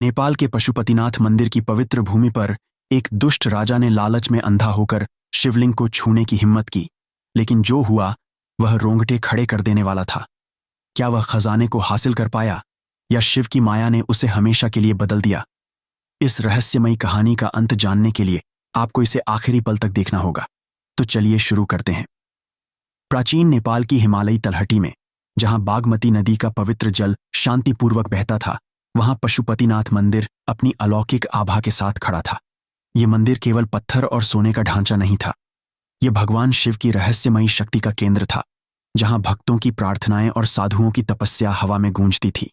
नेपाल के पशुपतिनाथ मंदिर की पवित्र भूमि पर एक दुष्ट राजा ने लालच में अंधा होकर शिवलिंग को छूने की हिम्मत की, लेकिन जो हुआ वह रोंगटे खड़े कर देने वाला था। क्या वह खजाने को हासिल कर पाया या शिव की माया ने उसे हमेशा के लिए बदल दिया? इस रहस्यमयी कहानी का अंत जानने के लिए आपको इसे आखिरी पल तक देखना होगा। तो चलिए शुरू करते हैं। प्राचीन नेपाल की हिमालयी तलहटी में, जहां बागमती नदी का पवित्र जल शांतिपूर्वक बहता था, वहां पशुपतिनाथ मंदिर अपनी अलौकिक आभा के साथ खड़ा था। यह मंदिर केवल पत्थर और सोने का ढांचा नहीं था। यह भगवान शिव की रहस्यमयी शक्ति का केंद्र था, जहां भक्तों की प्रार्थनाएं और साधुओं की तपस्या हवा में गूंजती थी।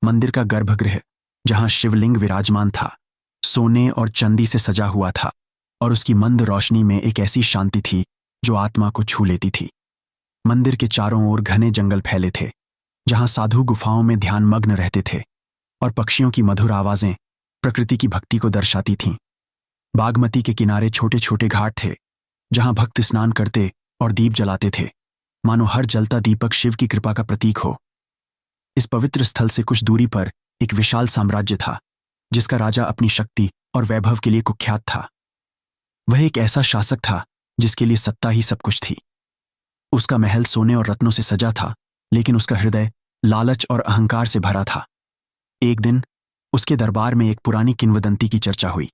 मंदिर का गर्भगृह, जहां शिवलिंग विराजमान था, सोने और चांदी से सजा हुआ था, और उसकी मंद रोशनी में एक ऐसी शांति थी जो आत्मा को छू लेती थी। मंदिर के चारों ओर घने जंगल फैले थे, जहां साधु गुफाओं में ध्यानमग्न रहते थे, और पक्षियों की मधुर आवाजें प्रकृति की भक्ति को दर्शाती थीं। बागमती के किनारे छोटे छोटे घाट थे, जहां भक्त स्नान करते और दीप जलाते थे, मानो हर जलता दीपक शिव की कृपा का प्रतीक हो। इस पवित्र स्थल से कुछ दूरी पर एक विशाल साम्राज्य था, जिसका राजा अपनी शक्ति और वैभव के लिए कुख्यात था। वह एक ऐसा शासक था जिसके लिए सत्ता ही सब कुछ थी। उसका महल सोने और रत्नों से सजा था, लेकिन उसका हृदय लालच और अहंकार से भरा था। एक दिन उसके दरबार में एक पुरानी किंवदंती की चर्चा हुई।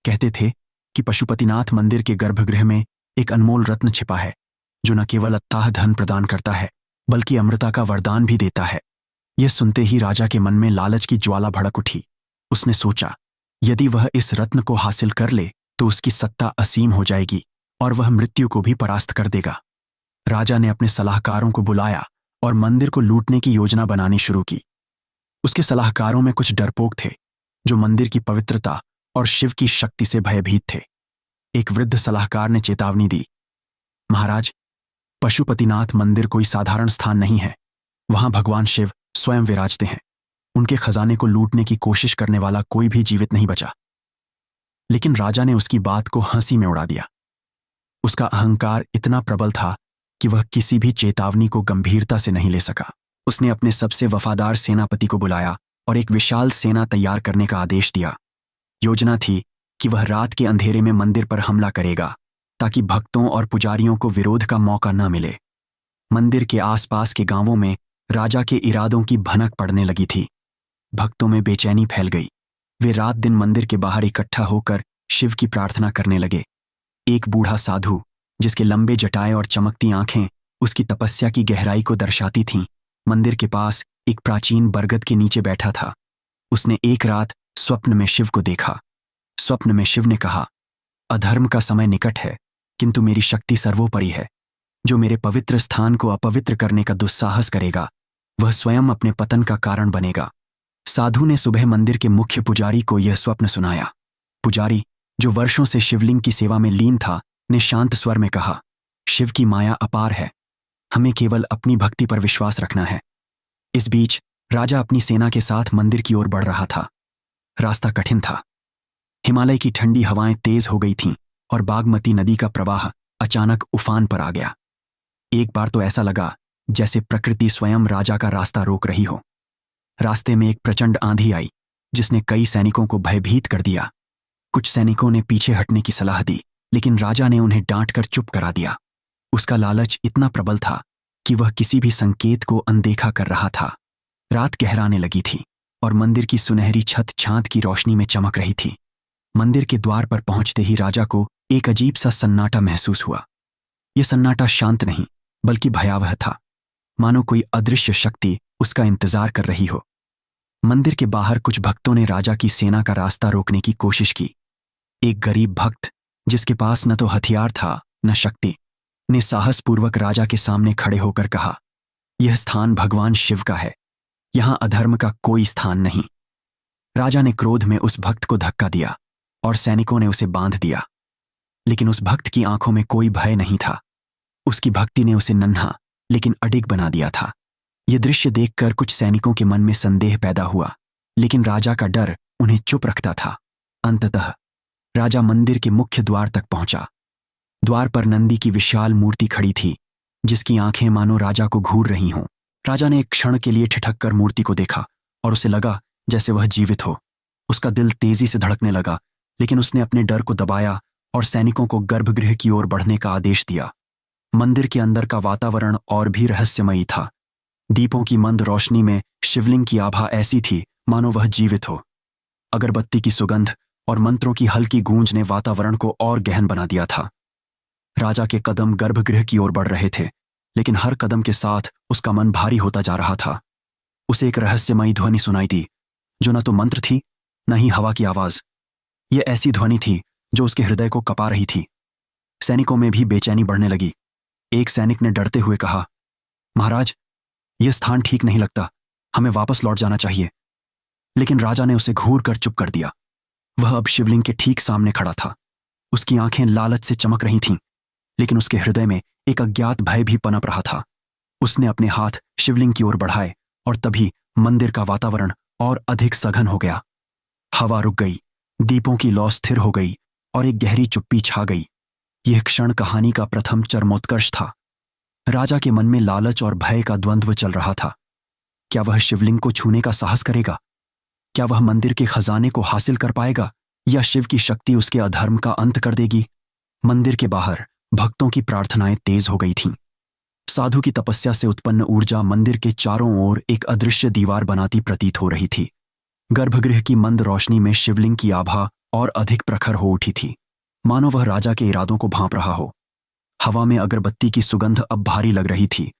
कहते थे कि पशुपतिनाथ मंदिर के गर्भगृह में एक अनमोल रत्न छिपा है, जो न केवल अथाह धन प्रदान करता है, बल्कि अमृता का वरदान भी देता है। यह सुनते ही राजा के मन में लालच की ज्वाला भड़क उठी। उसने सोचा, यदि वह इस रत्न को हासिल कर ले तो उसकी सत्ता असीम हो जाएगी और वह मृत्यु को भी परास्त कर देगा। राजा ने अपने सलाहकारों को बुलाया और मंदिर को लूटने की योजना बनानी शुरू की। उसके सलाहकारों में कुछ डरपोक थे, जो मंदिर की पवित्रता और शिव की शक्ति से भयभीत थे। एक वृद्ध सलाहकार ने चेतावनी दी, महाराज, पशुपतिनाथ मंदिर कोई साधारण स्थान नहीं है। वहां भगवान शिव स्वयं विराजते हैं। उनके खजाने को लूटने की कोशिश करने वाला कोई भी जीवित नहीं बचा। लेकिन राजा ने उसकी बात को हंसी में उड़ा दिया। उसका अहंकार इतना प्रबल था कि वह किसी भी चेतावनी को गंभीरता से नहीं ले सका। उसने अपने सबसे वफादार सेनापति को बुलाया और एक विशाल सेना तैयार करने का आदेश दिया। योजना थी कि वह रात के अंधेरे में मंदिर पर हमला करेगा, ताकि भक्तों और पुजारियों को विरोध का मौका न मिले। मंदिर के आसपास के गांवों में राजा के इरादों की भनक पड़ने लगी थी। भक्तों में बेचैनी फैल गई। वे रात दिन मंदिर के बाहर इकट्ठा होकर शिव की प्रार्थना करने लगे। एक बूढ़ा साधु, जिसके लंबे जटाएं और चमकती आंखें उसकी तपस्या की गहराई को दर्शाती थीं, मंदिर के पास एक प्राचीन बरगद के नीचे बैठा था। उसने एक रात स्वप्न में शिव को देखा। स्वप्न में शिव ने कहा, अधर्म का समय निकट है, किंतु मेरी शक्ति सर्वोपरि है। जो मेरे पवित्र स्थान को अपवित्र करने का दुस्साहस करेगा, वह स्वयं अपने पतन का कारण बनेगा। साधु ने सुबह मंदिर के मुख्य पुजारी को यह स्वप्न सुनाया। पुजारी, जो वर्षों से शिवलिंग की सेवा में लीन था, ने शांत स्वर में कहा, शिव की माया अपार है, हमें केवल अपनी भक्ति पर विश्वास रखना है। इस बीच राजा अपनी सेना के साथ मंदिर की ओर बढ़ रहा था। रास्ता कठिन था। हिमालय की ठंडी हवाएं तेज हो गई थीं और बागमती नदी का प्रवाह अचानक उफान पर आ गया। एक बार तो ऐसा लगा जैसे प्रकृति स्वयं राजा का रास्ता रोक रही हो। रास्ते में एक प्रचंड आंधी आई, जिसने कई सैनिकों को भयभीत कर दिया। कुछ सैनिकों ने पीछे हटने की सलाह दी, लेकिन राजा ने उन्हें डांटकर चुप करा दिया। उसका लालच इतना प्रबल था कि वह किसी भी संकेत को अनदेखा कर रहा था। रात गहराने लगी थी और मंदिर की सुनहरी छत चांद की रोशनी में चमक रही थी। मंदिर के द्वार पर पहुंचते ही राजा को एक अजीब सा सन्नाटा महसूस हुआ। यह सन्नाटा शांत नहीं, बल्कि भयावह था, मानो कोई अदृश्य शक्ति उसका इंतजार कर रही हो। मंदिर के बाहर कुछ भक्तों ने राजा की सेना का रास्ता रोकने की कोशिश की। एक गरीब भक्त, जिसके पास न तो हथियार था न शक्ति, ने साहसपूर्वक राजा के सामने खड़े होकर कहा, यह स्थान भगवान शिव का है, यहां अधर्म का कोई स्थान नहीं। राजा ने क्रोध में उस भक्त को धक्का दिया और सैनिकों ने उसे बांध दिया। लेकिन उस भक्त की आंखों में कोई भय नहीं था। उसकी भक्ति ने उसे नन्हा लेकिन अडिग बना दिया था। यह दृश्य देखकर कुछ सैनिकों के मन में संदेह पैदा हुआ, लेकिन राजा का डर उन्हें चुप रखता था। अंततः राजा मंदिर के मुख्य द्वार तक पहुंचा। द्वार पर नंदी की विशाल मूर्ति खड़ी थी, जिसकी आंखें मानो राजा को घूर रही हों। राजा ने एक क्षण के लिए ठिठक कर मूर्ति को देखा और उसे लगा जैसे वह जीवित हो। उसका दिल तेजी से धड़कने लगा, लेकिन उसने अपने डर को दबाया और सैनिकों को गर्भगृह की ओर बढ़ने का आदेश दिया। मंदिर के अंदर का वातावरण और भी रहस्यमयी था। दीपों की मंद रोशनी में शिवलिंग की आभा ऐसी थी मानो वह जीवित हो। अगरबत्ती की सुगंध और मंत्रों की हल्की गूंज ने वातावरण को और गहन बना दिया था। राजा के कदम गर्भगृह की ओर बढ़ रहे थे, लेकिन हर कदम के साथ उसका मन भारी होता जा रहा था। उसे एक रहस्यमयी ध्वनि सुनाई दी, जो न तो मंत्र थी न ही हवा की आवाज। यह ऐसी ध्वनि थी जो उसके हृदय को कपा रही थी। सैनिकों में भी बेचैनी बढ़ने लगी। एक सैनिक ने डरते हुए कहा, महाराज, यह स्थान ठीक नहीं लगता, हमें वापस लौट जाना चाहिए। लेकिन राजा ने उसे घूर कर चुप कर दिया। वह अब शिवलिंग के ठीक सामने खड़ा था। उसकी आंखें लालच से चमक रही थीं, लेकिन उसके हृदय में एक अज्ञात भय भी पनप रहा था। उसने अपने हाथ शिवलिंग की ओर बढ़ाए और तभी मंदिर का वातावरण और अधिक सघन हो गया। हवा रुक गई, दीपों की लौ स्थिर हो गई और एक गहरी चुप्पी छा गई। यह क्षण कहानी का प्रथम चरमोत्कर्ष था। राजा के मन में लालच और भय का द्वंद्व चल रहा था। क्या वह शिवलिंग को छूने का साहस करेगा? क्या वह मंदिर के खजाने को हासिल कर पाएगा, या शिव की शक्ति उसके अधर्म का अंत कर देगी? मंदिर के बाहर भक्तों की प्रार्थनाएं तेज हो गई थीं। साधु की तपस्या से उत्पन्न ऊर्जा मंदिर के चारों ओर एक अदृश्य दीवार बनाती प्रतीत हो रही थी। गर्भगृह की मंद रोशनी में शिवलिंग की आभा और अधिक प्रखर हो उठी थी, मानो वह राजा के इरादों को भांप रहा हो। हवा में अगरबत्ती की सुगंध अब भारी लग रही थी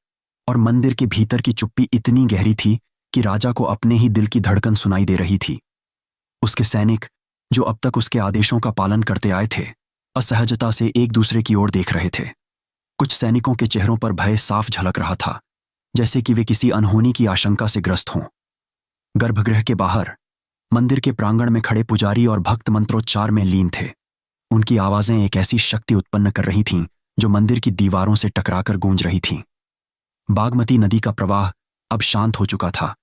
और मंदिर के भीतर की चुप्पी इतनी गहरी थी कि राजा को अपने ही दिल की धड़कन सुनाई दे रही थी। उसके सैनिक, जो अब तक उसके आदेशों का पालन करते आए थे, असहजता से एक दूसरे की ओर देख रहे थे। कुछ सैनिकों के चेहरों पर भय साफ झलक रहा था, जैसे कि वे किसी अनहोनी की आशंका से ग्रस्त हों। गर्भगृह के बाहर मंदिर के प्रांगण में खड़े पुजारी और भक्त मंत्रोच्चार में लीन थे। उनकी आवाजें एक ऐसी शक्ति उत्पन्न कर रही थीं जो मंदिर की दीवारों से टकराकर गूंज रही थीं। बागमती नदी का प्रवाह अब शांत हो चुका था,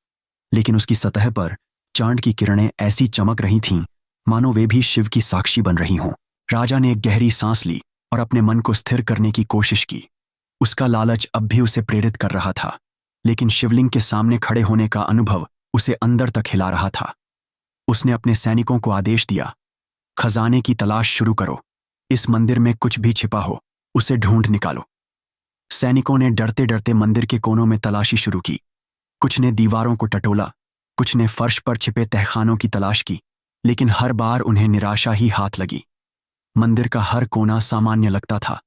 लेकिन उसकी सतह पर चांद की किरणें ऐसी चमक रही थीं मानो वे भी शिव की साक्षी बन रही हों। राजा ने एक गहरी सांस ली और अपने मन को स्थिर करने की कोशिश की। उसका लालच अब भी उसे प्रेरित कर रहा था, लेकिन शिवलिंग के सामने खड़े होने का अनुभव उसे अंदर तक हिला रहा था। उसने अपने सैनिकों को आदेश दिया, खजाने की तलाश शुरू करो। इस मंदिर में कुछ भी छिपा हो, उसे ढूंढ निकालो। सैनिकों ने डरते डरते मंदिर के कोनों में तलाशी शुरू की। कुछ ने दीवारों को टटोला, कुछ ने फर्श पर छिपे तहखानों की तलाश की, लेकिन हर बार उन्हें निराशा ही हाथ लगी। मंदिर का हर कोना सामान्य लगता था,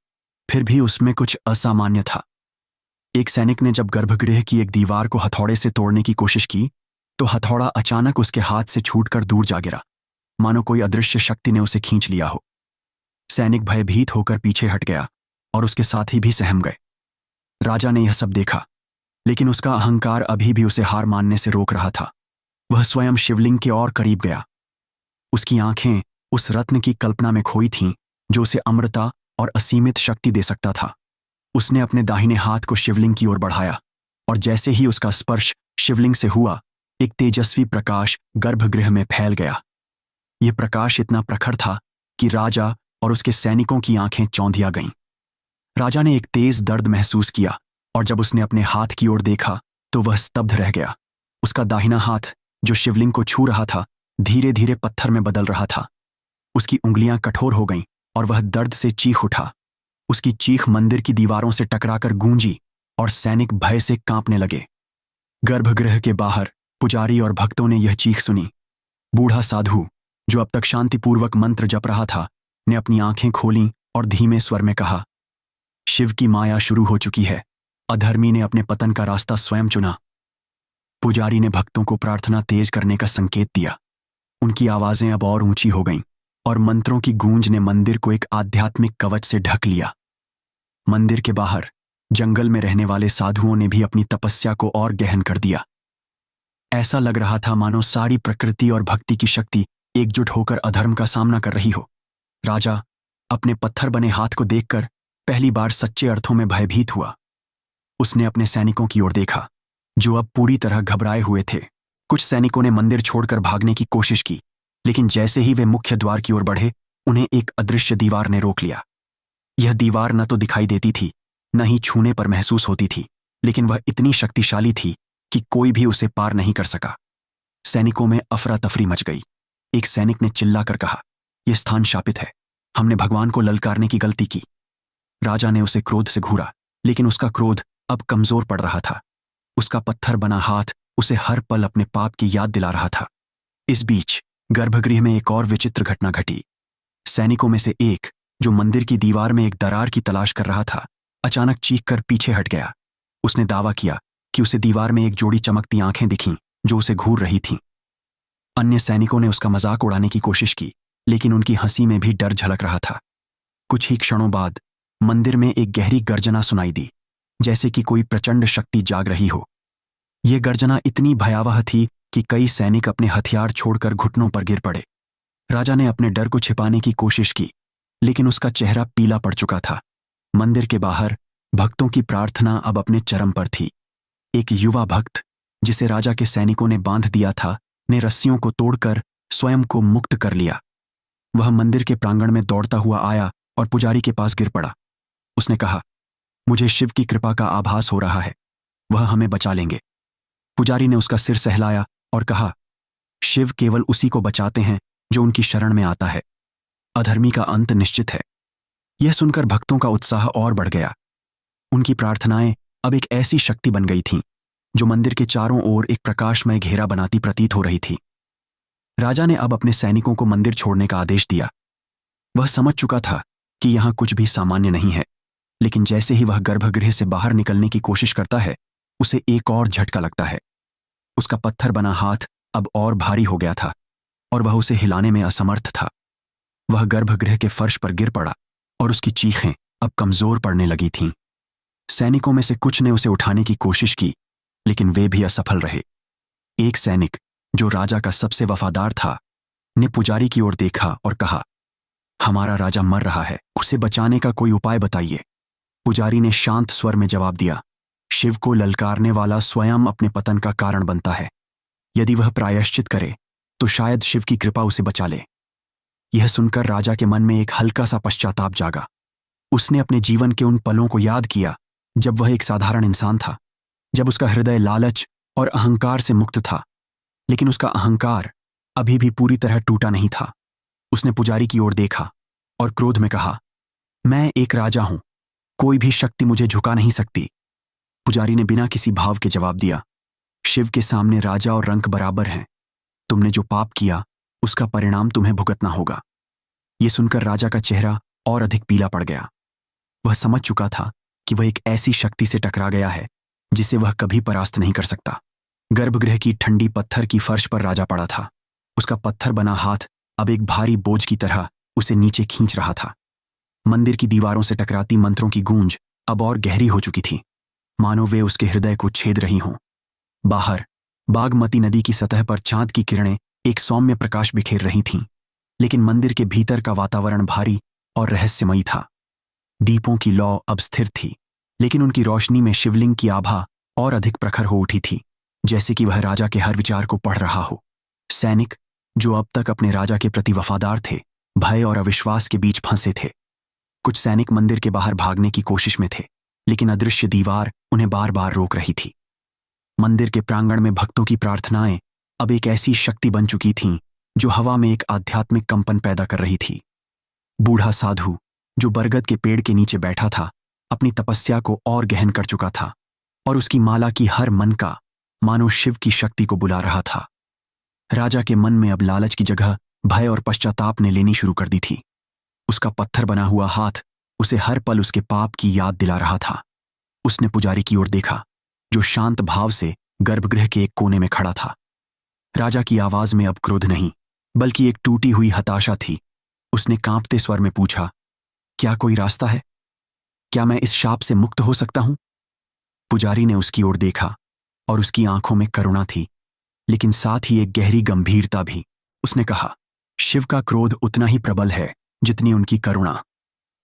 फिर भी उसमें कुछ असामान्य था। एक सैनिक ने जब गर्भगृह की एक दीवार को हथौड़े से तोड़ने की कोशिश की, तो हथौड़ा अचानक उसके हाथ से छूटकर दूर जा गिरा, मानो कोई अदृश्य शक्ति ने उसे खींच लिया हो। सैनिक भयभीत होकर पीछे हट गया और उसके साथी भी सहम गए। राजा ने यह सब देखा, लेकिन उसका अहंकार अभी भी उसे हार मानने से रोक रहा था। वह स्वयं शिवलिंग के और करीब गया। उसकी आंखें उस रत्न की कल्पना में खोई थीं जो उसे अमरता और असीमित शक्ति दे सकता था। उसने अपने दाहिने हाथ को शिवलिंग की ओर बढ़ाया और जैसे ही उसका स्पर्श शिवलिंग से हुआ, एक तेजस्वी प्रकाश गर्भगृह में फैल गया। यह प्रकाश इतना प्रखर था कि राजा और उसके सैनिकों की आंखें चौंधिया गईं। राजा ने एक तेज दर्द महसूस किया और जब उसने अपने हाथ की ओर देखा तो वह स्तब्ध रह गया। उसका दाहिना हाथ, जो शिवलिंग को छू रहा था, धीरे धीरे पत्थर में बदल रहा था। उसकी उंगलियां कठोर हो गईं और वह दर्द से चीख उठा। उसकी चीख मंदिर की दीवारों से टकराकर गूंजी और सैनिक भय से कांपने लगे। गर्भगृह के बाहर पुजारी और भक्तों ने यह चीख सुनी। बूढ़ा साधु, जो अब तक शांतिपूर्वक मंत्र जप रहा था, ने अपनी आंखें खोलीं और धीमे स्वर में कहा, शिव की माया शुरू हो चुकी है। अधर्मी ने अपने पतन का रास्ता स्वयं चुना। पुजारी ने भक्तों को प्रार्थना तेज करने का संकेत दिया। उनकी आवाजें अब और ऊंची हो गईं और मंत्रों की गूंज ने मंदिर को एक आध्यात्मिक कवच से ढक लिया। मंदिर के बाहर जंगल में रहने वाले साधुओं ने भी अपनी तपस्या को और गहन कर दिया। ऐसा लग रहा था मानो सारी प्रकृति और भक्ति की शक्ति एकजुट होकर अधर्म का सामना कर रही हो। राजा अपने पत्थर बने हाथ को देखकर पहली बार सच्चे अर्थों में भयभीत हुआ। उसने अपने सैनिकों की ओर देखा, जो अब पूरी तरह घबराए हुए थे। कुछ सैनिकों ने मंदिर छोड़कर भागने की कोशिश की, लेकिन जैसे ही वे मुख्य द्वार की ओर बढ़े, उन्हें एक अदृश्य दीवार ने रोक लिया। यह दीवार न तो दिखाई देती थी, न ही छूने पर महसूस होती थी, लेकिन वह इतनी शक्तिशाली थी कि कोई भी उसे पार नहीं कर सका। सैनिकों में अफरा तफरी मच गई। एक सैनिक ने चिल्लाकर कहा, यह स्थान शापित है, हमने भगवान को ललकारने की गलती की। राजा ने उसे क्रोध से घूरा, लेकिन उसका क्रोध अब कमजोर पड़ रहा था। उसका पत्थर बना हाथ उसे हर पल अपने पाप की याद दिला रहा था। इस बीच गर्भगृह में एक और विचित्र घटना घटी। सैनिकों में से एक, जो मंदिर की दीवार में एक दरार की तलाश कर रहा था, अचानक चीखकर पीछे हट गया। उसने दावा किया कि उसे दीवार में एक जोड़ी चमकती आंखें दिखीं जो उसे घूर रही थीं। अन्य सैनिकों ने उसका मजाक उड़ाने की कोशिश की, लेकिन उनकी हंसी में भी डर झलक रहा था। कुछ ही क्षणों बाद मंदिर में एक गहरी गर्जना सुनाई दी, जैसे कि कोई प्रचंड शक्ति जाग रही हो। यह गर्जना इतनी भयावह थी कि कई सैनिक अपने हथियार छोड़कर घुटनों पर गिर पड़े। राजा ने अपने डर को छिपाने की कोशिश की, लेकिन उसका चेहरा पीला पड़ चुका था। मंदिर के बाहर भक्तों की प्रार्थना अब अपने चरम पर थी। एक युवा भक्त, जिसे राजा के सैनिकों ने बांध दिया था, ने रस्सियों को तोड़कर स्वयं को मुक्त कर लिया। वह मंदिर के प्रांगण में दौड़ता हुआ आया और पुजारी के पास गिर पड़ा। उसने कहा, मुझे शिव की कृपा का आभास हो रहा है, वह हमें बचा लेंगे। पुजारी ने उसका सिर सहलाया और कहा, शिव केवल उसी को बचाते हैं जो उनकी शरण में आता है। अधर्मी का अंत निश्चित है। यह सुनकर भक्तों का उत्साह और बढ़ गया। उनकी प्रार्थनाएं अब एक ऐसी शक्ति बन गई थीं जो मंदिर के चारों ओर एक प्रकाशमय घेरा बनाती प्रतीत हो रही थी। राजा ने अब अपने सैनिकों को मंदिर छोड़ने का आदेश दिया। वह समझ चुका था कि यहां कुछ भी सामान्य नहीं है, लेकिन जैसे ही वह गर्भगृह से बाहर निकलने की कोशिश करता है, उसे एक और झटका लगता है। उसका पत्थर बना हाथ अब और भारी हो गया था और वह उसे हिलाने में असमर्थ था। वह गर्भगृह के फर्श पर गिर पड़ा और उसकी चीखें अब कमजोर पड़ने लगी थीं। सैनिकों में से कुछ ने उसे उठाने की कोशिश की, लेकिन वे भी असफल रहे। एक सैनिक, जो राजा का सबसे वफादार था, ने पुजारी की ओर देखा और कहा, हमारा राजा मर रहा है, उसे बचाने का कोई उपाय बताइए। पुजारी ने शांत स्वर में जवाब दिया, शिव को ललकारने वाला स्वयं अपने पतन का कारण बनता है। यदि वह प्रायश्चित करे तो शायद शिव की कृपा उसे बचा ले। यह सुनकर राजा के मन में एक हल्का सा पश्चाताप जागा। उसने अपने जीवन के उन पलों को याद किया जब वह एक साधारण इंसान था, जब उसका हृदय लालच और अहंकार से मुक्त था, लेकिन उसका अहंकार अभी भी पूरी तरह टूटा नहीं था। उसने पुजारी की ओर देखा और क्रोध में कहा, मैं एक राजा हूं, कोई भी शक्ति मुझे झुका नहीं सकती। पुजारी ने बिना किसी भाव के जवाब दिया, शिव के सामने राजा और रंक बराबर हैं। तुमने जो पाप किया उसका परिणाम तुम्हें भुगतना होगा। यह सुनकर राजा का चेहरा और अधिक पीला पड़ गया। वह समझ चुका था कि वह एक ऐसी शक्ति से टकरा गया है जिसे वह कभी परास्त नहीं कर सकता। गर्भगृह की ठंडी पत्थर की फर्श पर राजा पड़ा था। उसका पत्थर बना हाथ अब एक भारी बोझ की तरह उसे नीचे खींच रहा था। मंदिर की दीवारों से टकराती मंत्रों की गूंज अब और गहरी हो चुकी थी, मानो वे उसके हृदय को छेद रही हों। बाहर बागमती नदी की सतह पर चांद की किरणें एक सौम्य प्रकाश बिखेर रही थीं, लेकिन मंदिर के भीतर का वातावरण भारी और रहस्यमयी था। दीपों की लौ अब स्थिर थी, लेकिन उनकी रोशनी में शिवलिंग की आभा और अधिक प्रखर हो उठी थी, जैसे कि वह राजा के हर विचार को पढ़ रहा हो। सैनिक, जो अब तक अपने राजा के प्रति वफादार थे, भय और अविश्वास के बीच फंसे थे। कुछ सैनिक मंदिर के बाहर भागने की कोशिश में थे, लेकिन अदृश्य दीवार उन्हें बार बार रोक रही थी। मंदिर के प्रांगण में भक्तों की प्रार्थनाएं अब एक ऐसी शक्ति बन चुकी थीं जो हवा में एक आध्यात्मिक कंपन पैदा कर रही थी। बूढ़ा साधु, जो बरगद के पेड़ के नीचे बैठा था, अपनी तपस्या को और गहन कर चुका था और उसकी माला की हर मनका मानो शिव की शक्ति को बुला रहा था। राजा के मन में अब लालच की जगह भय और पश्चाताप ने लेनी शुरू कर दी थी। उसका पत्थर बना हुआ हाथ उसे हर पल उसके पाप की याद दिला रहा था। उसने पुजारी की ओर देखा, जो शांत भाव से गर्भगृह के एक कोने में खड़ा था। राजा की आवाज में अब क्रोध नहीं, बल्कि एक टूटी हुई हताशा थी। उसने कांपते स्वर में पूछा, क्या कोई रास्ता है? क्या मैं इस शाप से मुक्त हो सकता हूं? पुजारी ने उसकी ओर देखा और उसकी आंखों में करुणा थी, लेकिन साथ ही एक गहरी गंभीरता भी। उसने कहा, शिव का क्रोध उतना ही प्रबल है जितनी उनकी करुणा।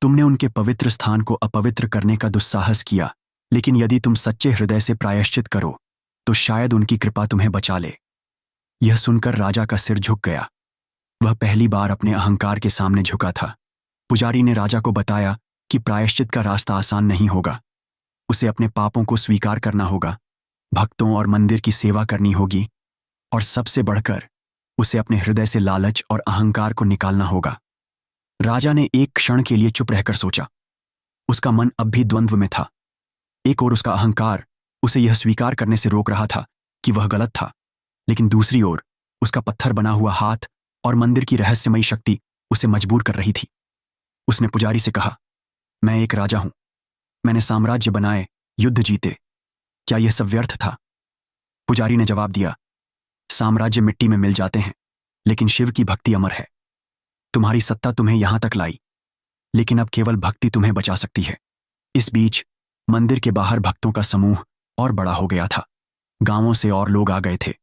तुमने उनके पवित्र स्थान को अपवित्र करने का दुस्साहस किया, लेकिन यदि तुम सच्चे हृदय से प्रायश्चित करो तो शायद उनकी कृपा तुम्हें बचा ले। यह सुनकर राजा का सिर झुक गया। वह पहली बार अपने अहंकार के सामने झुका था। पुजारी ने राजा को बताया कि प्रायश्चित का रास्ता आसान नहीं होगा। उसे अपने पापों को स्वीकार करना होगा, भक्तों और मंदिर की सेवा करनी होगी, और सबसे बढ़कर उसे अपने हृदय से लालच और अहंकार को निकालना होगा। राजा ने एक क्षण के लिए चुप रहकर सोचा। उसका मन अब भी द्वंद्व में था। एक ओर उसका अहंकार उसे यह स्वीकार करने से रोक रहा था कि वह गलत था, लेकिन दूसरी ओर उसका पत्थर बना हुआ हाथ और मंदिर की रहस्यमयी शक्ति उसे मजबूर कर रही थी। उसने पुजारी से कहा, मैं एक राजा हूं, मैंने साम्राज्य बनाए, युद्ध जीते, क्या यह सब व्यर्थ था? पुजारी ने जवाब दिया, साम्राज्य मिट्टी में मिल जाते हैं, लेकिन शिव की भक्ति अमर है। तुम्हारी सत्ता तुम्हें यहां तक लाई, लेकिन अब केवल भक्ति तुम्हें बचा सकती है। इस बीच मंदिर के बाहर भक्तों का समूह और बड़ा हो गया था। गांवों से और लोग आ गए थे,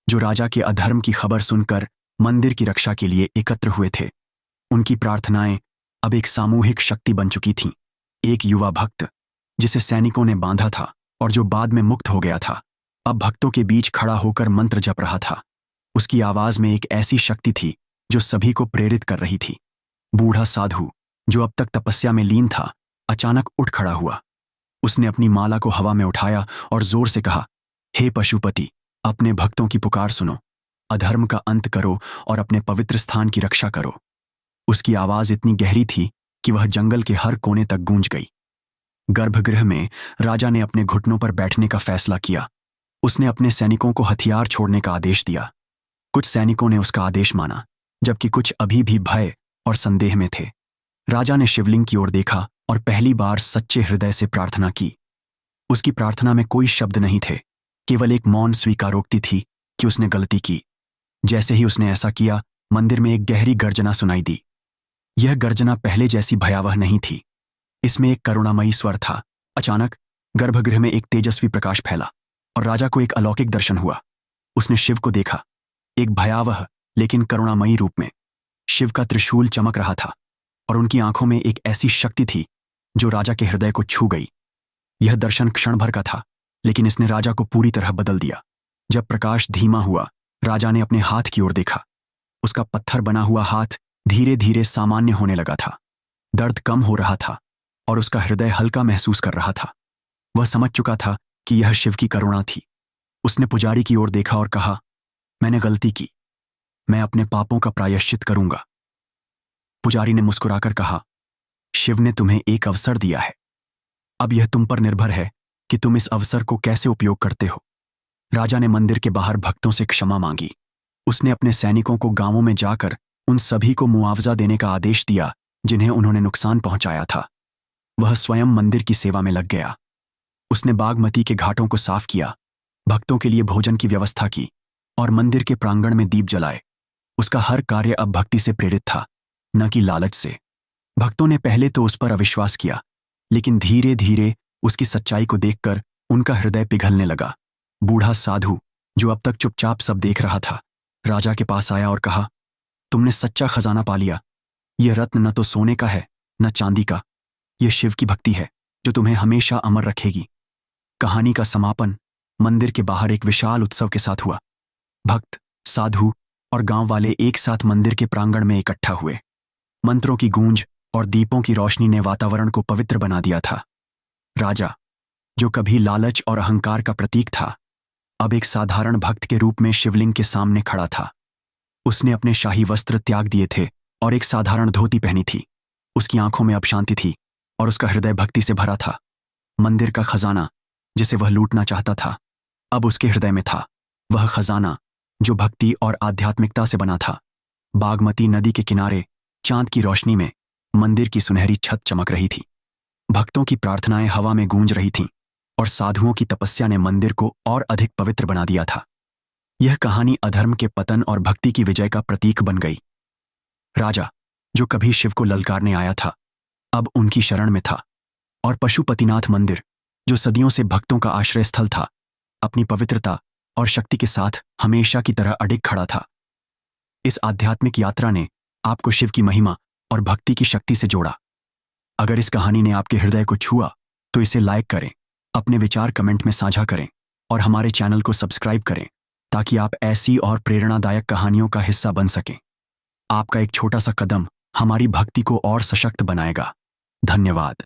जो राजा के अधर्म की खबर सुनकर मंदिर की रक्षा के लिए एकत्र हुए थे। उनकी प्रार्थनाएं अब एक सामूहिक शक्ति बन चुकी थीं। एक युवा भक्त, जिसे सैनिकों ने बांधा था और जो बाद में मुक्त हो गया था, अब भक्तों के बीच खड़ा होकर मंत्र जप रहा था। उसकी आवाज में एक ऐसी शक्ति थी जो सभी को प्रेरित कर रही थी। बूढ़ा साधु, जो अब तक तपस्या में लीन था, अचानक उठ खड़ा हुआ। उसने अपनी माला को हवा में उठाया और जोर से कहा, हे पशुपति, अपने भक्तों की पुकार सुनो, अधर्म का अंत करो और अपने पवित्र स्थान की रक्षा करो। उसकी आवाज इतनी गहरी थी कि वह जंगल के हर कोने तक गूंज गई। गर्भगृह में राजा ने अपने घुटनों पर बैठने का फैसला किया। उसने अपने सैनिकों को हथियार छोड़ने का आदेश दिया। कुछ सैनिकों ने उसका आदेश माना, जबकि कुछ अभी भी भय और संदेह में थे। राजा ने शिवलिंग की ओर देखा और पहली बार सच्चे हृदय से प्रार्थना की। उसकी प्रार्थना में कोई शब्द नहीं थे, केवल एक मौन स्वीकारोक्ति थी कि उसने गलती की। जैसे ही उसने ऐसा किया, मंदिर में एक गहरी गर्जना सुनाई दी। यह गर्जना पहले जैसी भयावह नहीं थी, इसमें एक करुणामयी स्वर था। अचानक गर्भगृह में एक तेजस्वी प्रकाश फैला और राजा को एक अलौकिक दर्शन हुआ। उसने शिव को देखा, एक भयावह लेकिन करुणामयी रूप में। शिव का त्रिशूल चमक रहा था और उनकी आंखों में एक ऐसी शक्ति थी जो राजा के हृदय को छू गई। यह दर्शन क्षण भर का था, लेकिन इसने राजा को पूरी तरह बदल दिया। जब प्रकाश धीमा हुआ, राजा ने अपने हाथ की ओर देखा। उसका पत्थर बना हुआ हाथ धीरे धीरे सामान्य होने लगा था। दर्द कम हो रहा था और उसका हृदय हल्का महसूस कर रहा था। वह समझ चुका था कि यह शिव की करुणा थी। उसने पुजारी की ओर देखा और कहा, मैंने गलती की, मैं अपने पापों का प्रायश्चित करूंगा। पुजारी ने मुस्कुराकर कहा, शिव ने तुम्हें एक अवसर दिया है, अब यह तुम पर निर्भर है कि तुम इस अवसर को कैसे उपयोग करते हो। राजा ने मंदिर के बाहर भक्तों से क्षमा मांगी। उसने अपने सैनिकों को गांवों में जाकर उन सभी को मुआवजा देने का आदेश दिया जिन्हें उन्होंने नुकसान पहुंचाया था। वह स्वयं मंदिर की सेवा में लग गया। उसने बागमती के घाटों को साफ किया, भक्तों के लिए भोजन की व्यवस्था की और मंदिर के प्रांगण में दीप जलाए। उसका हर कार्य अब भक्ति से प्रेरित था, न कि लालच से। भक्तों ने पहले तो उस पर अविश्वास किया, लेकिन धीरे धीरे उसकी सच्चाई को देखकर उनका हृदय पिघलने लगा। बूढ़ा साधु, जो अब तक चुपचाप सब देख रहा था, राजा के पास आया और कहा, तुमने सच्चा खजाना पा लिया। यह रत्न न तो सोने का है न चांदी का, यह शिव की भक्ति है जो तुम्हें हमेशा अमर रखेगी। कहानी का समापन मंदिर के बाहर एक विशाल उत्सव के साथ हुआ। भक्त, साधु और गांव वाले एक साथ मंदिर के प्रांगण में इकट्ठा हुए। मंत्रों की गूंज और दीपों की रोशनी ने वातावरण को पवित्र बना दिया था। राजा, जो कभी लालच और अहंकार का प्रतीक था, अब एक साधारण भक्त के रूप में शिवलिंग के सामने खड़ा था। उसने अपने शाही वस्त्र त्याग दिए थे और एक साधारण धोती पहनी थी। उसकी आंखों में अब शांति थी और उसका हृदय भक्ति से भरा था। मंदिर का खजाना, जिसे वह लूटना चाहता था, अब उसके हृदय में था। वह खजाना जो भक्ति और आध्यात्मिकता से बना था। बागमती नदी के किनारे चांद की रोशनी में मंदिर की सुनहरी छत चमक रही थी। भक्तों की प्रार्थनाएं हवा में गूंज रही थीं और साधुओं की तपस्या ने मंदिर को और अधिक पवित्र बना दिया था। यह कहानी अधर्म के पतन और भक्ति की विजय का प्रतीक बन गई। राजा, जो कभी शिव को ललकारने आया था, अब उनकी शरण में था, और पशुपतिनाथ मंदिर, जो सदियों से भक्तों का आश्रय स्थल था, अपनी पवित्रता और शक्ति के साथ हमेशा की तरह अडिग खड़ा था। इस आध्यात्मिक यात्रा ने आपको शिव की महिमा और भक्ति की शक्ति से जोड़ा। अगर इस कहानी ने आपके हृदय को छुआ तो इसे लाइक करें, अपने विचार कमेंट में साझा करें और हमारे चैनल को सब्सक्राइब करें ताकि आप ऐसी और प्रेरणादायक कहानियों का हिस्सा बन सकें। आपका एक छोटा सा कदम हमारी भक्ति को और सशक्त बनाएगा। धन्यवाद।